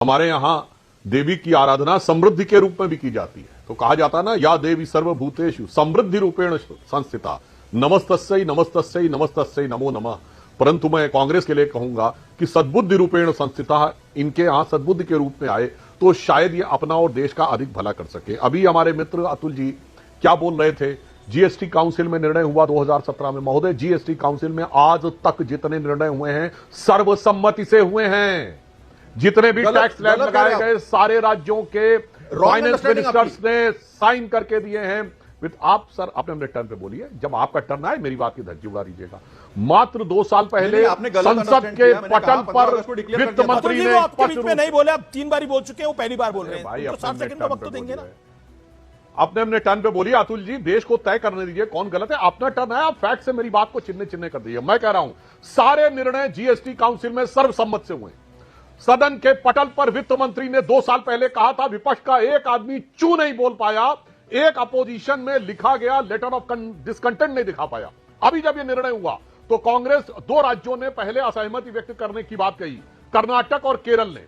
हमारे यहाँ देवी की आराधना समृद्धि के रूप में भी की जाती है। तो कहा जाता है ना, या देवी सर्वभूतेषु समृद्धि रूपेण संस्थिता, नमस्तस्यै नमस्तस्यै नमस्तस्यै नमो नमः। परंतु मैं कांग्रेस के लिए कहूंगा कि सद्बुद्धि रूपेण संस्थिता, इनके यहां सद्बुद्धि के रूप में आए तो शायद ये अपना और देश का अधिक भला कर सके। अभी हमारे मित्र अतुल जी क्या बोल रहे थे, जीएसटी काउंसिल में निर्णय हुआ 2017 में। महोदय, जीएसटी काउंसिल में आज तक जितने निर्णय हुए हैं सर्वसम्मति से हुए हैं। जितने भी टैक्स स्लैब लगाए गए सारे राज्यों के फाइनेंस मिनिस्टर्स ने साइन करके दिए हैं। विद आप सर, आपने अपने टर्न पे बोलिए, जब आपका टर्न आए मेरी बात की धज्जी उड़ा दीजिएगा। मात्र 2 साल पहले संसद के पटल पर वित्त मंत्री ने बीच में नहीं बोले, आप 3 बार बोल चुके हैं, वो पहली बार बोल रहे हैं। भाई, 60 सेकंड का वक्त तो देंगे ना। अपने टर्न पे बोलिए अतुल जी, देश को तय करने दीजिए कौन गलत है। अपना टर्न है, आप फैक्ट से मेरी बात को चिन्ह कर दीजिए। मैं कह रहा हूं सारे निर्णय जीएसटी काउंसिल में सर्वसम्मत से हुए। सदन के पटल पर वित्त मंत्री ने 2 साल पहले कहा था, विपक्ष का एक आदमी चू नहीं बोल पाया, एक अपोजिशन में लिखा गया लेटर ऑफ डिसकंटेंट नहीं दिखा पाया। अभी जब यह निर्णय हुआ तो कांग्रेस 2 राज्यों ने पहले असहमति व्यक्त करने की बात कही, कर्नाटक और केरल ने।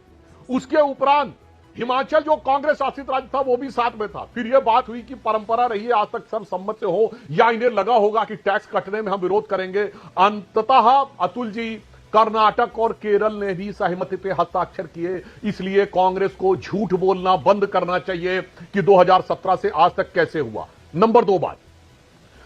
उसके उपरांत हिमाचल जो कांग्रेस शासित राज्य था वो भी साथ में था। फिर यह बात हुई कि परंपरा रही है आज तक सर्वसम्मत से हो, या इन्हें लगा होगा कि टैक्स कटने में हम विरोध करेंगे। अंततः अतुल जी, कर्नाटक और केरल ने भी सहमति पे हस्ताक्षर किए। इसलिए कांग्रेस को झूठ बोलना बंद करना चाहिए कि 2017 से आज तक कैसे हुआ। नंबर 2 बात,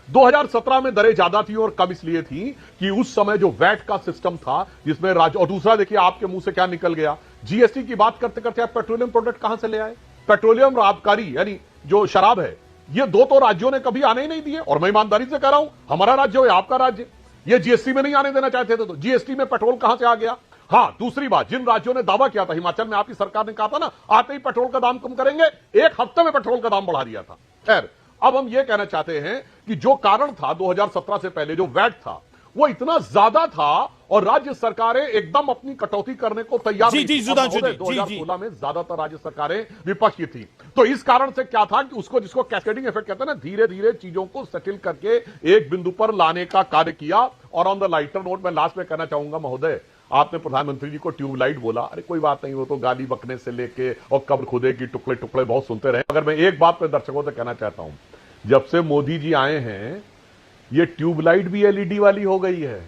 2017 में दरें ज्यादा थी और कम इसलिए थी कि उस समय जो वैट का सिस्टम था जिसमें राज्य, और दूसरा देखिए आपके मुंह से क्या निकल गया, जीएसटी की बात करते करते आप पेट्रोलियम प्रोडक्ट कहां से ले आए। पेट्रोलियम आबकारी यानी जो शराब है, ये 2 तो राज्यों ने कभी आने ही नहीं दिए। और मैं ईमानदारी से कह रहा हूं, हमारा राज्य हो या आपका राज्य, ये जीएसटी में नहीं आने देना चाहते थे, तो जीएसटी में पेट्रोल कहां से आ गया। हां, दूसरी बात, जिन राज्यों ने दावा किया था, हिमाचल में आपकी सरकार ने कहा था ना, आते ही पेट्रोल का दाम कम करेंगे, 1 हफ्ते में पेट्रोल का दाम बढ़ा दिया था। खैर, अब हम यह कहना चाहते हैं कि जो कारण था 2017 से पहले, जो वैट था वो इतना ज्यादा था और राज्य सरकारें एकदम अपनी कटौती करने को तैयार नहीं थी। 2016 में ज्यादातर राज्य सरकारें विपक्ष की थी। तो इस कारण से क्या था कि उसको, जिसको कैस्केडिंग इफेक्ट कहते हैं ना, धीरे धीरे चीजों को सेटल करके एक बिंदु पर लाने का कार्य किया। और ऑन द लाइटर नोट मैं लास्ट में कहना चाहूंगा, महोदय, आपने प्रधानमंत्री जी को ट्यूबलाइट बोला। अरे कोई बात नहीं, वो तो गाली बकने से लेके और कब्र खुदे की टुकड़े टुकड़े बहुत सुनते रहे। अगर मैं एक बात पे दर्शकों से कहना चाहता हूं, जब से मोदी जी आए हैं ये ट्यूबलाइट भी एलईडी वाली हो गई है।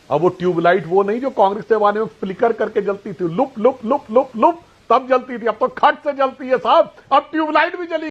अब वो ट्यूबलाइट वो नहीं जो कांग्रेस के जमाने में फ्लिकर करके जलती थी, loop loop loop loop loop तब जलती थी, अब तो खट से जलती है साहब। अब ट्यूबलाइट भी जली